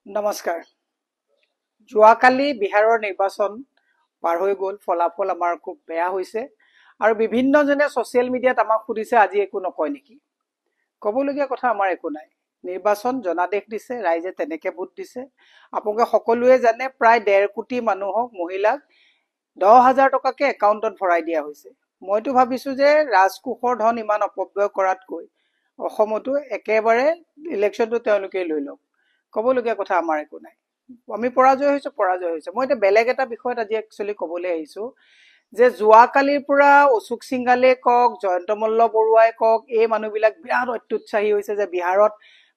নমস্কাৰ। যোৱাকালি বিহাৰৰ নিৰ্বাচন পাৰ হৈ গ'ল, ফলাফল আমাৰ খুব বেয়া হৈছে আৰু বিভিন্নজনে ছ'চিয়েল মিডিয়াত আমাক সুধিছে আজি একো নকয় নেকি। ক'বলগীয়া কথা আমাৰ একো নাই। নিৰ্বাচন জনাদেশ দিছে, ৰাইজে তেনেকে ভোট দিছে। আপোনালোকে সকলোৱে জানে প্ৰায় 1.5 কোটি মানুহক মহিলাক 10,000 টকাকে একাউণ্টত ভৰাই দিয়া হৈছে। মইতো ভাবিছো যে ৰাজকোষৰ ধন ইমান অপব্যয় কৰাতকৈ অসমতো একেবাৰে ইলেকশ্যনটো তেওঁলোকে লৈ লওক। ক'বলগীয়া কথা আমাৰ একো নাই। আমি পৰাজয় হৈছো। মই এতিয়া বেলেগ এটা বিষয়ত আজি একচুৱেলি ক'বলৈ আহিছো যে যোৱাকালিৰ পৰা অশোক সিংঘালে কওক, জয়ন্ত মল্ল বৰুৱাই কওক, এই মানুহবিলাক বিৰাট অত্যুৎসাহী হৈছে যে বিহাৰত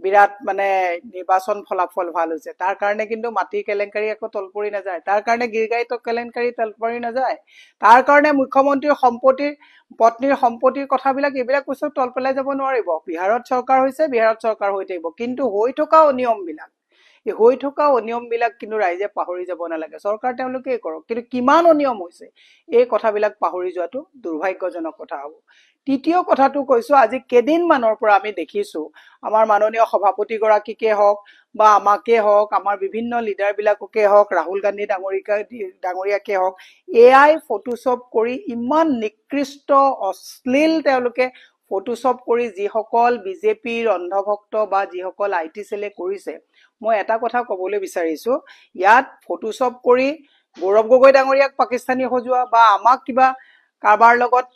বিৰাট মানে নিৰ্বাচন ফলাফল ভাল হৈছে। তাৰ কাৰণে কিন্তু মাটিৰ কেলেংকাৰী একো তলপৰি নাযায়, তাৰ কাৰণে গিৰগাইত কেলেংকাৰী তলপৰি নাযায়, তাৰ কাৰণে মুখ্যমন্ত্ৰীৰ সম্পত্তিৰ পত্নীৰ সম্পত্তিৰ কথাবিলাক এইবিলাক বস্তু তল পেলাই যাব নোৱাৰিব। বিহাৰত চৰকাৰ হৈছে, বিহাৰত চৰকাৰ হৈ থাকিব, কিন্তু হৈ থকা অনিয়মবিলাক কিন্তু ৰাইজে পাহৰি যাব নালাগে। চৰকাৰ তেওঁলোকেই কৰক, কিন্তু কিমান অনিয়ম হৈছে এই কথাবিলাক পাহৰি যোৱাটো দুৰ্ভাগ্যজনক কথা হ'ব। তৃতীয় কথাটো কৈছো, আজি কেইদিনমানৰ পৰা আমি দেখিছো আমাৰ মাননীয় সভাপতিগৰাকীকে হওক বা আমাকে হওক, আমাৰ বিভিন্ন লিডাৰবিলাককে হওক, ৰাহুল গান্ধী ডাঙৰীয়াকে হওক, এআই ফটোশ্বপ কৰি ইমান নিকৃষ্ট অশ্লীল তেওঁলোকে ফটোশ্বপ কৰি যিসকল বিজেপিৰ অন্ধভক্ত বা যিসকল IT সেলে কৰিছে, মই এটা কথা ক'বলৈ বিচাৰিছো, ইয়াত ফটোশ্বপ কৰি গৌৰৱ গগৈ ডাঙৰীয়াক পাকিস্তানী সজোৱা বা আমাক কিবা কাৰবাৰ লগত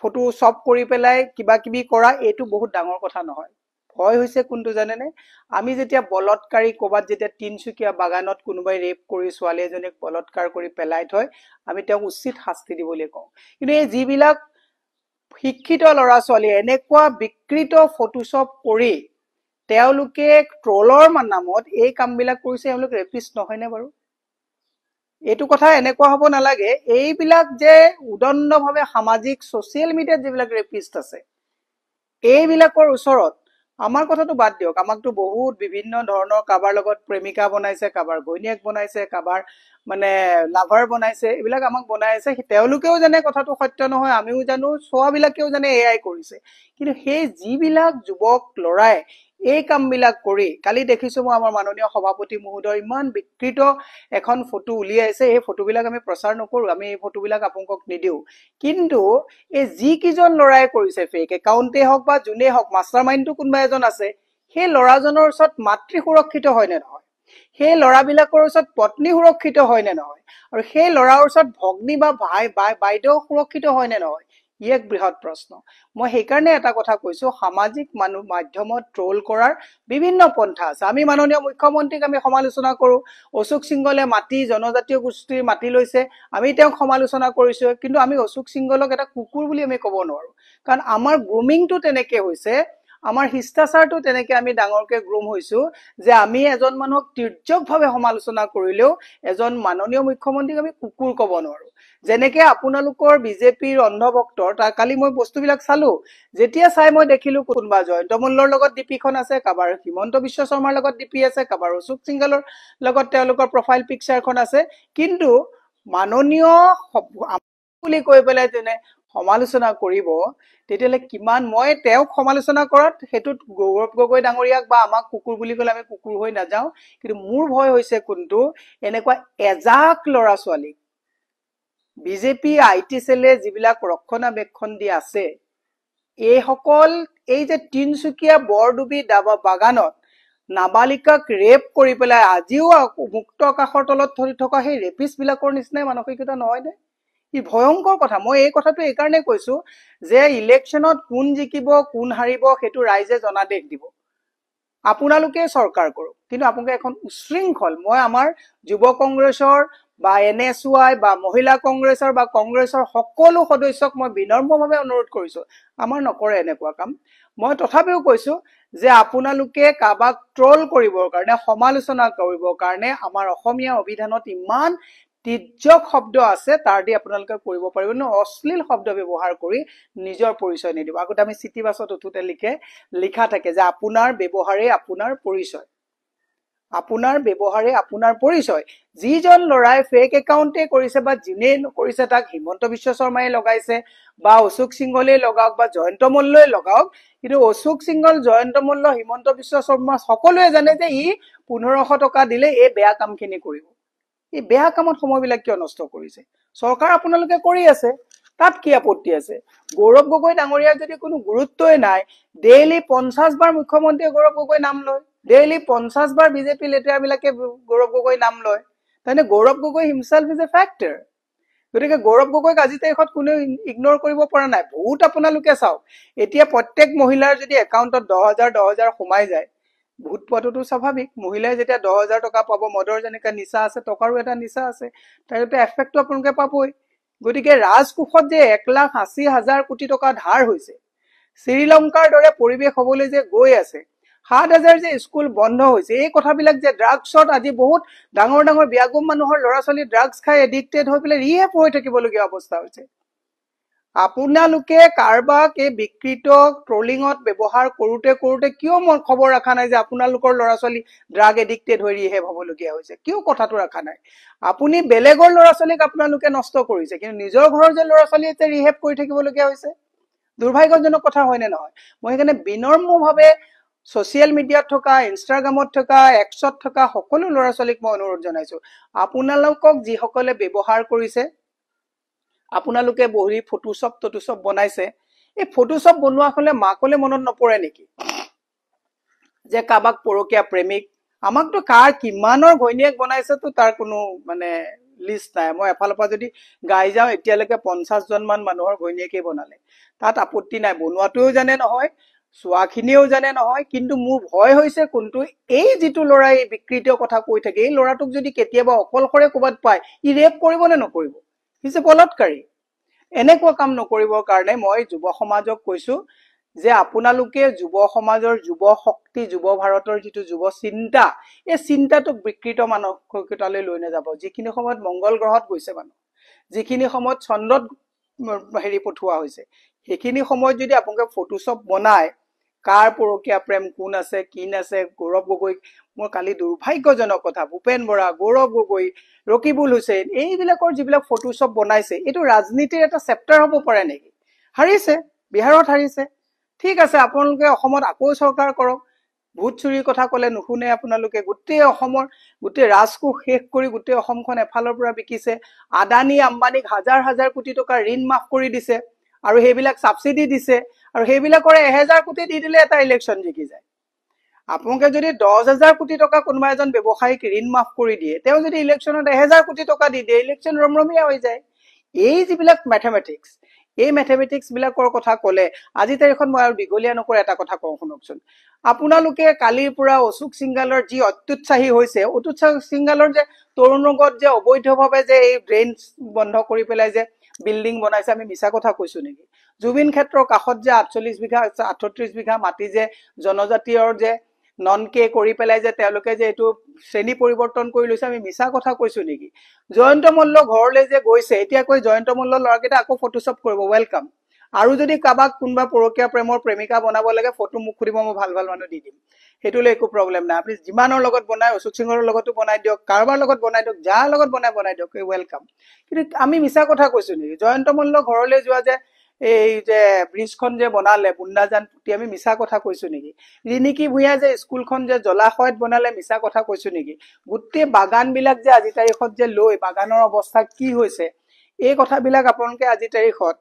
ফটোশ্বপ কৰি পেলাই কিবা কিবি কৰা, এইটো বহুত ডাঙৰ কথা নহয়। ভয় হৈছে কোনটো জানেনে? আমি যেতিয়া বলৎকাৰী ক'বাত যেতিয়া তিনচুকীয়া বাগানত কোনোবাই ৰেপ কৰি ছোৱালী এজনীক বলৎকাৰ কৰি পেলাই থয়, আমি তেওঁক উচিত শাস্তি দিবলৈ কওঁ। কিন্তু এই যিবিলাক শিক্ষিত ল'ৰা ছোৱালী এনেকুৱা বিকৃত ফটোশ্বপ কৰি তেওঁলোকে ট্ৰলৰ নামত এই কামবিলাক কৰিছে, তেওঁলোক ৰেপিষ্ট নহয়নে বাৰু? এইটো কথা এনেকুৱা হ'ব নালাগে। এইবিলাক যে উদণ্ডভাৱে সামাজিক ছ'চিয়েল মিডিয়াত যিবিলাক ৰেপিষ্ট আছে, এইবিলাকৰ ওচৰত আমাৰ কথাটো বাদ দিয়ক, আমাকতো বহুত বিভিন্ন ধৰণৰ কাৰোবাৰ লগত প্ৰেমিকা বনাইছে, কাৰোবাৰ ঘৈণীয়েক বনাইছে, কাৰোবাৰ মানে লাভাৰ বনাইছে, এইবিলাক আমাক বনাই আছে। তেওঁলোকেও জানে কথাটো সত্য নহয়, আমিও জানো, চোৱাবিলাকেও জানে এয়াই কৰিছে। কিন্তু সেই যিবিলাক যুৱক ল'ৰাই এই কামবিলাক কৰি, কালি দেখিছো মই আমাৰ মাননীয় সভাপতি মহোদয় ইমান বিকৃত এখন ফটো উলিয়াইছে, এই ফটোবিলাক আমি প্ৰচাৰ নকৰো, আমি এই ফটোবিলাক আপোনালোকক নিদিও। কিন্তু এই যিকেইজন ল'ৰাই কৰিছে, ফেক একাউণ্টে হওক বা যোনেই হওক, মাষ্টাৰ মাইণ্ডটো কোনোবা এজন আছে, সেই ল'ৰাজনৰ ওচৰত মাতৃ সুৰক্ষিত হয় নে নহয়? সেই ল'ৰাবিলাকৰ ওচৰত পত্নী সুৰক্ষিত হয় নে নহয়? আৰু সেই ল'ৰাৰ ওচৰত ভগ্নী বা বাইদেউ সুৰক্ষিত হয় নে নহয়? ই এক বৃহৎ প্ৰশ্ন। মই সেইকাৰণে এটা কথা কৈছো, সামাজিক মাধ্যমত ট্ৰল কৰাৰ বিভিন্ন পন্থা আছে। আমি মাননীয় মুখ্যমন্ত্ৰীক আমি সমালোচনা কৰো, অশোক সিংঘলে মাটি জনজাতীয় গোষ্ঠীৰ মাটি লৈছে, আমি তেওঁক সমালোচনা কৰিছো, কিন্তু আমি অশোক সিংঘলক এটা কুকুৰ বুলি আমি ক'ব নোৱাৰো, কাৰণ আমাৰ গ্ৰুমিংটো তেনেকে হৈছে, আমাৰ শিষ্টাচাৰটো তেনেকে আমি ডাঙৰকে গ্ৰুম হৈছো যে আমি এজন মানুহক তিৰ্যকভাৱে সমালোচনা কৰিলেও এজন মাননীয় মুখ্যমন্ত্ৰীক আমি কুকুৰ ক'ব নোৱাৰো। যেনেকে আপোনালোকৰ বিজেপিৰ অন্ধভক্তৰ, তাৰ কালি মই বস্তুবিলাক চালো, যেতিয়া চাই মই দেখিলো কোনোবা জয়ন্ত মল্লৰ লগত ডিপিখন আছে, কাৰোবাৰ হিমন্ত বিশ্ব শৰ্মাৰ লগত ডিপি আছে, কাৰোবাৰ অশোক সিংঘলৰ লগত তেওঁলোকৰ প্ৰফাইল পিকচাৰখন আছে, কিন্তু মাননীয় বুলি কৈ পেলাই তেনে সমালোচনা কৰিব, তেতিয়াহ'লে কিমান মই তেওঁক সমালোচনা কৰাত সেইটোত গৌৰৱ গগৈ ডাঙৰীয়াক বা আমাক কুকুৰ বুলি ক'লে আমি কুকুৰ হৈ নাযাওঁ। কিন্তু মোৰ ভয় হৈছে কোনটো, এনেকুৱা এজাক ল'ৰা ছোৱালীক বিজেপি IT সেলে যিবিলাক ৰক্ষণাবেক্ষণ দি আছে, এইসকল এই যে তিনচুকীয়া বৰডুবি বাগানত নাবালিকাক ৰেপ কৰি পেলাই আজিও মুক্ত আকাশৰ তলত ধৰি থকা সেই ৰেপিষ্ট বিলাকৰ নিচিনাই মানসিকতা নহয়নে? ই ভয়ংকৰ কথা। মই এই কথাটো এইকাৰণে কৈছো যে ইলেকশ্যনত কোন জিকিব কোন হাৰিব সেইটো ৰাইজে জনাদেশ দিব, আপোনালোকে চৰকাৰ কৰক, কিন্তু আপোনালোকে এখন উশৃংখল, মই আমাৰ যুৱ কংগ্ৰেছৰ বা NSY বা মহিলা কংগ্ৰেছৰ বা কংগ্ৰেছৰ সকলো সদস্যক মই বিনম্ৰভাৱে অনুৰোধ কৰিছো, আমাৰ নকৰে এনেকুৱা কাম। মই তথাপিও কৈছো যে আপোনালোকে কাবাক ট্ৰল কৰিবৰ কাৰণে, সমালোচনা কৰিবৰ কাৰণে আমাৰ অসমীয়া অভিধানত ইমান তিৰ্যক শব্দ আছে, তাৰ দি আপোনালোকে কৰিব পাৰিব ন, অশ্লীল শব্দ ব্যৱহাৰ কৰি নিজৰ পৰিচয় নিদিব। আগতে আমি চিটি বাছত উঠোতে লিখা থাকে যে আপোনাৰ ব্যৱহাৰে আপোনাৰ পৰিচয়। আপোনাৰ ব্যৱহাৰে আপোনাৰ পৰিচয়। যিজন ল'ৰাই ফেক একাউণ্টে কৰিছে বা যিনে কৰিছে তাক হিমন্ত বিশ্ব শৰ্মাই লগাইছে বা অশোক সিংহলে লগাওক বা জয়ন্ত মল্লই লগাওক, কিন্তু অশোক সিংহল, জয়ন্ত মল্ল, হিমন্ত বিশ্ব শৰ্মা সকলোৱে জানে যে ই 1500 টকা দিলে এই বেয়া কামখিনি কৰিব। এই বেয়া কামত সময়বিলাক কিয় নষ্ট কৰিছে? চৰকাৰ আপোনালোকে কৰি আছে, তাত কি আপত্তি আছে? গৌৰৱ গগৈ ডাঙৰীয়াৰ যদি কোনো গুৰুত্বই নাই, ডেইলি 50 বাৰ মুখ্যমন্ত্ৰীয়ে গৌৰৱ গগৈ নাম লয়, ডেইলি 50 বাৰ বিজেপি লেটেৰাবিলাকে গৌৰৱ গগৈ নাম লয়, তাৰমানে Gaurav Gogoi himself is a factor. গতিকে গৌৰৱ গগৈক আজি তাৰিখত কোনেও ইগনোৰ কৰিব পৰা নাই। বহুত আপোনালোকে চাওক, এতিয়া প্ৰত্যেক মহিলাৰ যদি একাউণ্টত 10,000 সোমাই যায়, ভোট পোৱাটোতো স্বাভাৱিক। মহিলাই যেতিয়া 10,000 টকা পাব, মদৰ যেনেকৈ নিচা আছে, টকাৰো এটা নিচা আছে, তাৰ এটা এফেক্টটো আপোনালোকে পাবই। গতিকে ৰাজকোষত যে 1,80,000 কোটি টকা ধাৰ হৈছে, শ্ৰীলংকাৰ দৰে পৰিৱেশ হবলৈ যে গৈ আছে, 7,000 যে স্কুল বন্ধ হৈছে, এই কথাবিলাক যে ড্ৰাগছত আজি বহুত ডাঙৰ ডাঙৰ বিয়াগুম মানুহৰ ল'ৰা ছোৱালী ড্ৰাগছ খাই এডিক্টেড হৈ পেলাই ৰিহেপ হৈ থাকিবলগীয়া অৱস্থা হৈছে। আপোনালোকে কাৰোবাক এই বিকৃত ট্ৰলিঙত ব্যৱহাৰ কৰোঁতে কৰোঁতে কিয় খবৰ ৰখা নাই যে আপোনালোকৰ ল'ৰা ছোৱালী ড্ৰাগ এডিক্টেড হৈ ৰিহেপ হ'বলগীয়া হৈছে? কিয় কথাটো ৰখা নাই? আপুনি বেলেগৰ ল'ৰা ছোৱালীক আপোনালোকে নষ্ট কৰিছে, কিন্তু নিজৰ ঘৰৰ যে ল'ৰা ছোৱালী এতিয়া ৰিহেপ কৰি থাকিবলগীয়া হৈছে, দুৰ্ভাগ্যজনক কথা হয়নে নহয়? মই সেইকাৰণে বিনম্ৰভাৱে ছচিয়েল মিডিয়াত থকা, ইনষ্টাগ্ৰামত থকা, এক্সত থকা সকলো ল'ৰা ছোৱালীক মই অনুৰোধ জনাইছো, আপোনালোকক যিসকলে ব্যৱহাৰ কৰিছে, আপোনালোকে বহি ফটোশ্বপ বনাইছে, এই ফটোশ্বপ বনোৱা হলে মাকলে মনত নপৰে নেকি যে কাবাক পৰকীয়া প্ৰেমিক? আমাকতো কাৰ কিমানৰ ঘৈণীয়েক বনাইছেতো তাৰ কোনো মানে লিষ্ট নাই। মই এফালৰ পৰা যদি গাই যাওঁ, এতিয়ালৈকে 50 জন মান মানুহৰ ঘৈণীয়েকেই বনালে, তাত আপত্তি নাই। বনোৱাটোও জানে নহয়, চোৱাখিনিও জানে নহয়, কিন্তু মোৰ ভয় হৈছে কোনটো, এই যিটো ল'ৰাই এই বিকৃত কথা কৈ থাকে, এই ল'ৰাটোক যদি কেতিয়াবা অকলশৰে ক'ৰবাত পায়, ই ৰেপ কৰিব নে নকৰিব? হিছে বলৎকাৰী। এনেকুৱা কাম নকৰিবৰ কাৰণে মই যুৱ সমাজক কৈছো যে আপোনালোকে যুৱ সমাজৰ, যুৱ শক্তি, যুৱ ভাৰতৰ যিটো যুৱ চিন্তা, এই চিন্তাটোক বিকৃত মানসিকতালৈ লৈ নাযাব। যিখিনি সময়ত মংগল গ্ৰহত গৈছে মানুহ, যিখিনি সময়ত চন্দ্ৰত পঠোৱা হৈছে, সেইখিনি সময়ত যদি আপোনালোকে ফটোশ্বপ বনায়, কাৰ পৰকীয়া প্ৰেম কোন আছে কি আছে, গৌৰৱ গগৈ, মোৰ কালি দুৰ্ভাগ্যজনক কথা, ভূপেন বৰা, গৌৰৱ গগৈ, ৰকিবুল হুছেইন, এইবিলাকৰ যিবিলাক ফটোশ্বপ বনাইছে, এইটো ৰাজনীতিৰ এটা চেপ্টাৰ হ'ব পাৰে নেকি? হাৰিছে, বিহাৰত হাৰিছে, ঠিক আছে, আপোনালোকে অসমত আকৌ চৰকাৰ কৰক। ভোট চুৰিৰ কথা ক'লে নুশুনে আপোনালোকে। গোটেই অসমৰ গোটেই ৰাজকোষ শেষ কৰি গোটেই অসমখন এফালৰ পৰা বিকিছে। আদানী আম্বানীক হাজাৰ হাজাৰ কোটি টকা ঋণ মাফ কৰি দিছে, আৰু সেইবিলাক ছাবচিডি দিছে, আৰু সেইবিলাকৰ 1000 কোটি দি দিলে এটা ইলেকশ্যন জিকি যায়। আপোনালোকে যদি 10,000 কোটি টকা কোনোবা এজন ব্যৱসায়িক ঋণ মাফ কৰি দিয়ে, তেওঁ যদি ইলেকশ্যনত 1000 কোটি টকা দি দিয়ে, ইলেকশ্যন ৰমৰমীয়া হৈ যায়। এই যিবিলাক মেথমেটিক্স, এই মেথমেটিক্স বিলাকৰ কথা ক'লে আজি তাৰিখত মই আৰু দীঘলীয়া নকৰে এটা কথা কওঁ শুনকচোন। আপোনালোকে কালিৰ পৰা অশোক সিংগালৰ যি অত্যুৎসাহী হৈছে, অশোক সিংগালৰ যে তৰুণগত যে অবৈধভাৱে যে এই ড্ৰেইন বন্ধ কৰি পেলাই যে বিল্ডিং বনাইছে, আমি মিছা কথা কৈছো নেকি? জুবিন ক্ষেত্ৰৰ কাষত যে 48 বিঘা 38 বিঘা মাটি যে জনজাতীয়ৰ যে নন কে কৰি পেলাই যে তেওঁলোকে যে এইটো শ্ৰেণী পৰিৱৰ্তন কৰি লৈছে, আমি মিছা কথা কৈছো নেকি? জয়ন্ত মল্ল ঘৰলৈ যে গৈছে, এতিয়া কৈ জয়ন্ত মল্ল ল'ৰাকেইটা আকৌ ফটোশ্বপ কৰিব, ৱেলকাম। আৰু যদি কাবাক কোনোবা পৰকীয়া প্ৰেমৰ প্ৰেমিকা বনাব লাগে, ফটো মোক সুধিব, মই ভাল ভাল মানুহ দি দিম, সেইটোলৈ একো প্ৰব্লেম নাই। আপুনি যিমানৰ লগত বনাই, অশোক সিংহৰ লগতো বনাই দিয়ক, কাৰোবাৰ লগত বনাই দিয়ক, যাৰ লগত বনাই দিয়ক, ৱেলকাম। কিন্তু আমি মিছা কথা কৈছো নেকি? জয়ন্ত মল্ল ঘৰলৈ যোৱা যে এই যে ব্ৰিজখন যে বনালে, বুন্দাজান পুতি, আমি মিছা কথা কৈছো নেকি? ৰিণিকী ভূঞা যে স্কুলখন যে জলাশয়ত বনালে, মিছা কথা কৈছো নেকি? গোটেই বাগান বিলাক যে আজি তাৰিখত যে লৈ বাগানৰ অৱস্থা কি হৈছে, এই কথাবিলাক আপোনালোকে আজি তাৰিখত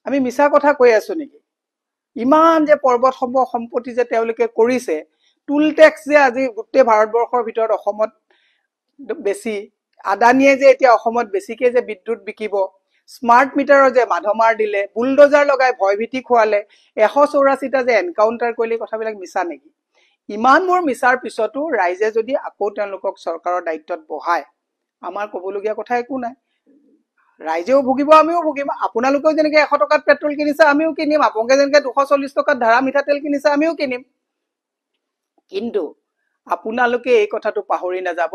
আমি মিছা কথা কৈ আছো নেকি? ইমান যে পৰ্বত সম্পত্তি যে তেওঁলোকে কৰিছে, টুল টেক্স যে আজি গোটেই ভাৰতবৰ্ষৰ ভিতৰত অসমত বেছি, আদানীয়ে যে এতিয়া অসমত বেছিকে যে বিদ্যুৎ বিকিব, স্মাৰ্ট মিটাৰৰ যে মাধমাৰ দিলে, বুলডোজাৰ লগাই ভয়ভীতি খোৱালে, 184টা যে এনকাউণ্টাৰ কৰিলে, কথাবিলাক মিছা নেকি? ইমানবোৰ মিছাৰ পিছতো ৰাইজে যদি আকৌ তেওঁলোকক চৰকাৰৰ দায়িত্বত বহায়, আমাৰ ক'বলগীয়া কথা একো নাই। ৰাইজেও ভুগিব, আমিও ভুগিম। আপোনালোকেও যেনেকে 100 টকাত পেট্ৰল কিনিছে আমিও কিনিম, আপোনালোকে যেনেকে 240 টকাত ধাৰা মিঠাতেল কিনিছে আমিও কিনিম। কিন্তু আপোনালোকে এই কথাটো পাহৰি নাযাব,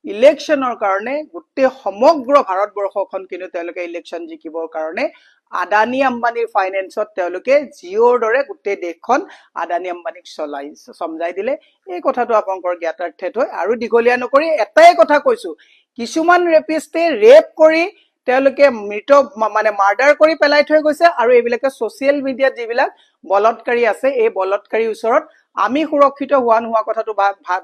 ইলেকশ্যনৰ কাৰণে গোটেই সমগ্ৰ ভাৰতবৰ্ষখন কিন্তু তেওঁলোকে ইলেকশ্যন জিকিবৰ কাৰণে আদানী আম্বানীৰ ফাইনেন্সত তেওঁলোকে জিঅ'ৰ দৰে গোটেই দেশখন আদানী আম্বানীক চমজাই দিলে। এই কথাটো আপোনালোকৰ জ্ঞাতাৰ্থে থৈ আৰু দীঘলীয়া নকৰি এটাই কথা কৈছো, কিছুমান ৰেপিষ্টে ৰেপ কৰি তেওঁলোকে মৃত মানে মাৰ্ডাৰ কৰি পেলাই থৈ গৈছে আৰু এইবিলাকে ছচিয়েল মিডিয়াত যিবিলাক বলৎকাৰী আছে এই বলৎকাৰীৰ ওচৰত আমি সুৰক্ষিত হোৱা নোহোৱা কথাটো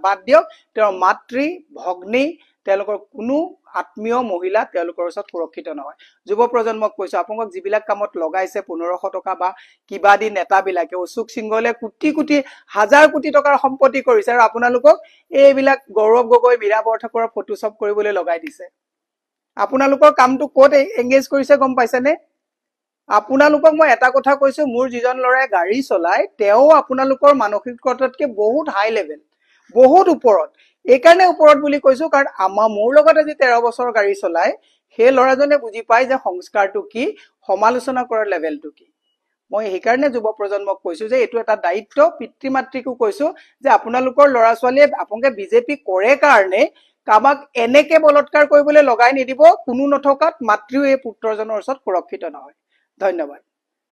বাদ দিয়ক, তেওঁৰ মাতৃ ভগ্নী তেওঁলোকৰ কোনো আত্মীয় মহিলা তেওঁলোকৰ ওচৰত সুৰক্ষিত নহয়। যুৱ প্ৰজন্মক কৈছো, আপোনালোকক যিবিলাক কামত লগাইছে 1500 টকা বা কিবা দি নেতাবিলাকে, অশোক সিংহলে কোটি কোটি হাজাৰ কোটি টকাৰ সম্পত্তি কৰিছে আৰু আপোনালোকক এইবিলাক গৌৰৱ গগৈ মীৰা বৰঠাকুৰৰ ফটোশ্বপ কৰিবলৈ লগাই দিছে। আপোনালোকৰ কামটো ক'ত এংগেজ কৰিছে গম পাইছেনে? আপোনালোকক মই এটা কথা কৈছো, মোৰ যিজন ল'ৰাই গাড়ী চলাই তেওঁ আপোনালোকৰ মানসিকতাতকে বহুত হাই লেভেল, বহুত ওপৰত। এইকাৰণে ওপৰত বুলি কৈছো কাৰণ মোৰ লগত আজি 13 বছৰ গাড়ী চলাই সেই ল'ৰাজনে বুজি পায় যে সংস্কাৰটো কি, সমালোচনা কৰাৰ লেভেলটো কি। মই সেইকাৰণে যুৱ প্ৰজন্মক কৈছো যে এইটো এটা দায়িত্ব, পিতৃ মাতৃকো কৈছো যে আপোনালোকৰ ল'ৰা ছোৱালীয়ে আপোনালোকে বিজেপি কৰে কাৰণে কাবাক এনেকে বলৎকাৰ কৰিবলৈ লগাই নিদিব, কোনো নথকাত মাতৃও এই পুত্ৰজনৰ ওচৰত সুৰক্ষিত নহয়। ধন্যবাদ।